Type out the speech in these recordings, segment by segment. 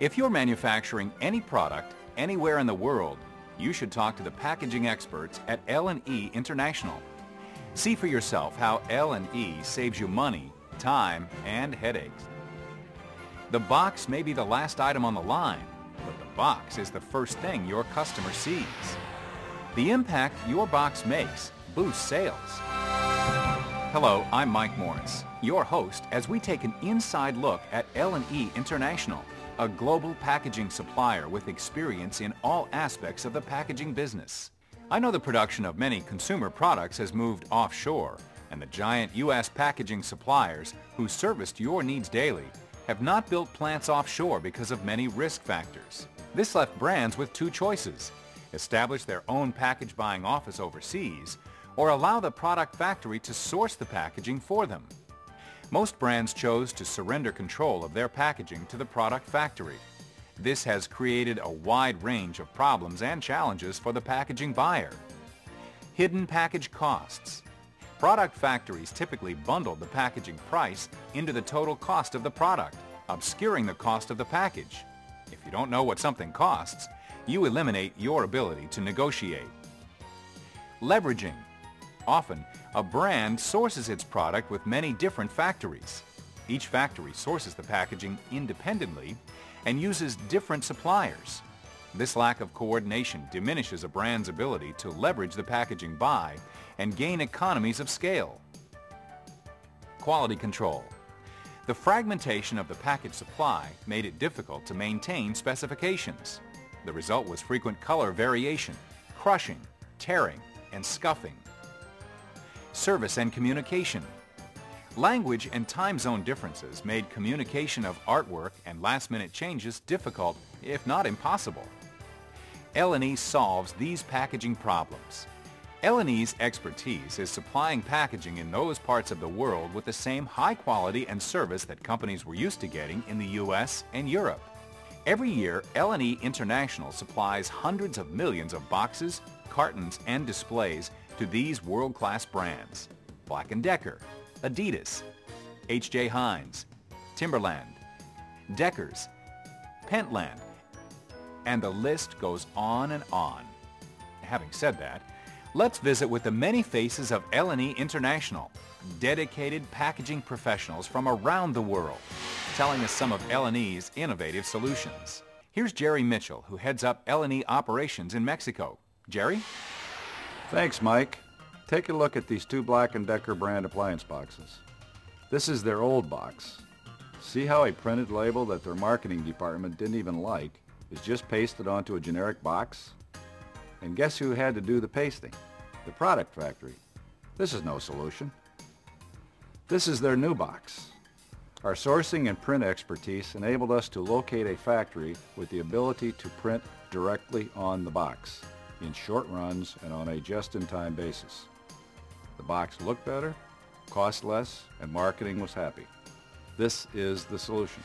If you're manufacturing any product anywhere in the world, you should talk to the packaging experts at L&E International. See for yourself how L&E saves you money, time, and headaches. The box may be the last item on the line, but the box is the first thing your customer sees. The impact your box makes boosts sales. Hello, I'm Mike Morris, your host as we take an inside look at L&E International, a global packaging supplier with experience in all aspects of the packaging business. I know the production of many consumer products has moved offshore, and the giant U.S. packaging suppliers who serviced your needs daily have not built plants offshore because of many risk factors. This left brands with two choices: establish their own package buying office overseas, or allow the product factory to source the packaging for them. Most brands chose to surrender control of their packaging to the product factory. This has created a wide range of problems and challenges for the packaging buyer. Hidden package costs. Product factories typically bundle the packaging price into the total cost of the product, obscuring the cost of the package. If you don't know what something costs, you eliminate your ability to negotiate. Leveraging. Often, a brand sources its product with many different factories. Each factory sources the packaging independently and uses different suppliers. This lack of coordination diminishes a brand's ability to leverage the packaging buy and gain economies of scale. Quality control. The fragmentation of the package supply made it difficult to maintain specifications. The result was frequent color variation, crushing, tearing, and scuffing. Service and communication. Language and time zone differences made communication of artwork and last-minute changes difficult, if not impossible. L&E solves these packaging problems. L&E's expertise is supplying packaging in those parts of the world with the same high quality and service that companies were used to getting in the U.S. and Europe. Every year, L&E International supplies hundreds of millions of boxes, cartons, and displays to these world-class brands: Black & Decker, Adidas, H.J. Heinz, Timberland, Deckers, Pentland, and the list goes on and on. Having said that, let's visit with the many faces of L&E International, dedicated packaging professionals from around the world, telling us some of L&E's innovative solutions. Here's Jerry Mitchell, who heads up L&E operations in Mexico. Jerry? Thanks, Mike. Take a look at these two Black & Decker brand appliance boxes. This is their old box. See how a printed label that their marketing department didn't even like is just pasted onto a generic box? And guess who had to do the pasting? The product factory. This is no solution. This is their new box. Our sourcing and print expertise enabled us to locate a factory with the ability to print directly on the box, in short runs and on a just-in-time basis. The box looked better, cost less, and marketing was happy. This is the solution.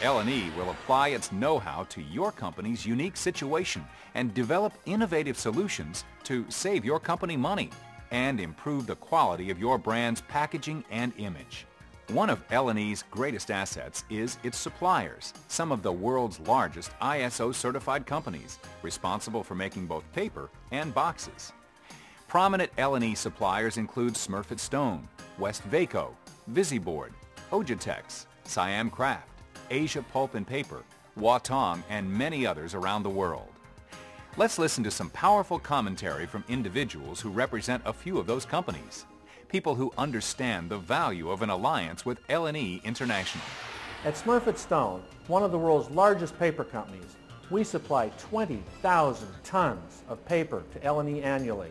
L&E will apply its know-how to your company's unique situation and develop innovative solutions to save your company money and improve the quality of your brand's packaging and image. One of L&E's greatest assets is its suppliers, some of the world's largest ISO-certified companies, responsible for making both paper and boxes. Prominent L&E suppliers include Smurfit Stone, Westvaco, Visiboard, Ojatex, Siam Craft, Asia Pulp and Paper, Watong, and many others around the world. Let's listen to some powerful commentary from individuals who represent a few of those companies. People who understand the value of an alliance with L&E International. At Smurfit Stone, one of the world's largest paper companies, we supply 20,000 tons of paper to L&E annually.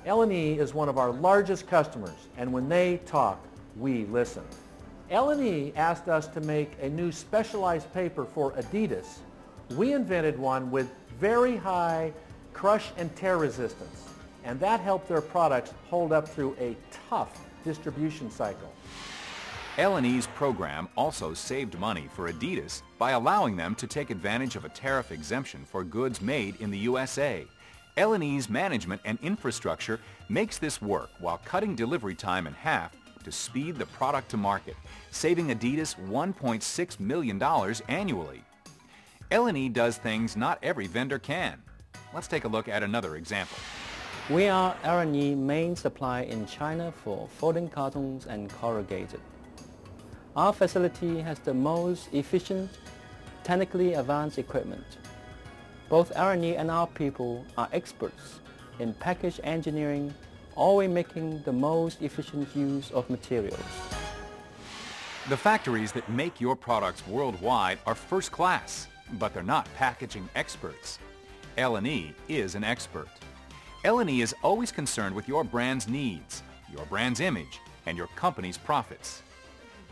L&E is one of our largest customers, and when they talk, we listen. L&E asked us to make a new specialized paper for Adidas. We invented one with very high crush and tear resistance, and that helped their products hold up through a tough distribution cycle. L&E's program also saved money for Adidas by allowing them to take advantage of a tariff exemption for goods made in the USA. L&E's management and infrastructure makes this work while cutting delivery time in half to speed the product to market, saving Adidas $1.6 million annually. L&E does things not every vendor can. Let's take a look at another example. We are L&E main supplier in China for folding cartons and corrugated. Our facility has the most efficient, technically advanced equipment. Both L&E and our people are experts in package engineering, always making the most efficient use of materials. The factories that make your products worldwide are first class, but they're not packaging experts. L&E is an expert. L&E is always concerned with your brand's needs, your brand's image, and your company's profits.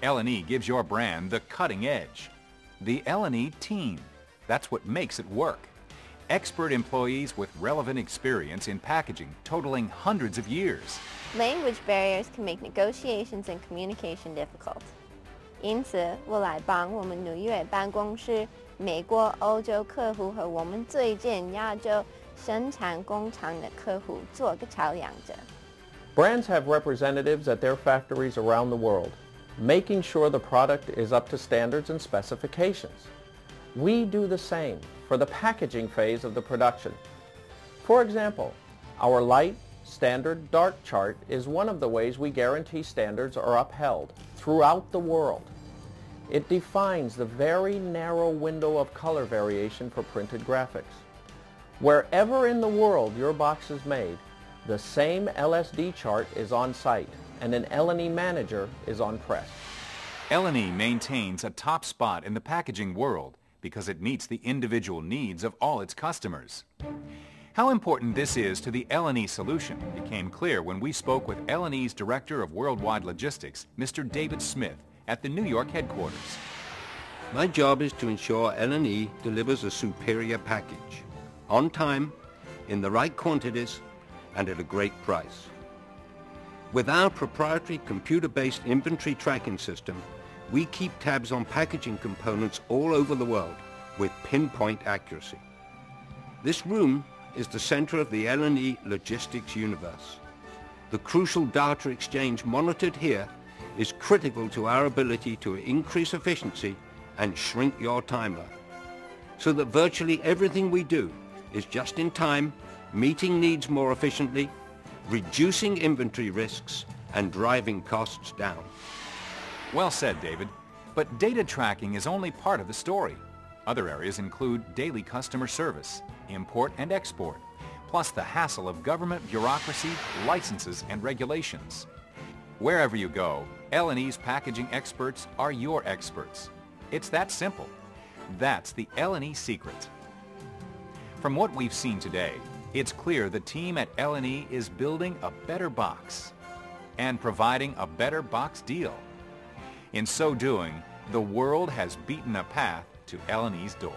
L&E gives your brand the cutting edge. The L&E team, that's what makes it work. Expert employees with relevant experience in packaging totaling hundreds of years. Language barriers can make negotiations and communication difficult. 因此，我来帮我们纽约办公室、美国、欧洲客户和我们最近亚洲生产工厂的客户做个桥梁者。Brands have representatives at their factories around the world, making sure the product is up to standards and specifications. We do the same for the packaging phase of the production. For example, our light, standard, dark chart is one of the ways we guarantee standards are upheld throughout the world. It defines the very narrow window of color variation for printed graphics. Wherever in the world your box is made, the same LSD chart is on site and an L&E manager is on press. L&E maintains a top spot in the packaging world because it meets the individual needs of all its customers. How important this is to the L&E solution became clear when we spoke with L&E's Director of Worldwide Logistics, Mr. David Smith, at the New York headquarters. My job is to ensure L&E delivers a superior package, on time, in the right quantities, and at a great price. With our proprietary computer-based inventory tracking system, we keep tabs on packaging components all over the world with pinpoint accuracy. This room is the center of the L&E logistics universe. The crucial data exchange monitored here is critical to our ability to increase efficiency and shrink your timeline, so that virtually everything we do is just in time, meeting needs more efficiently, reducing inventory risks, and driving costs down. Well said, David. But data tracking is only part of the story. Other areas include daily customer service, import and export, plus the hassle of government bureaucracy, licenses, and regulations. Wherever you go, L&E's packaging experts are your experts. It's that simple. That's the L&E secret. From what we've seen today, it's clear the team at L&E is building a better box and providing a better box deal. In so doing, the world has beaten a path to L&E's door.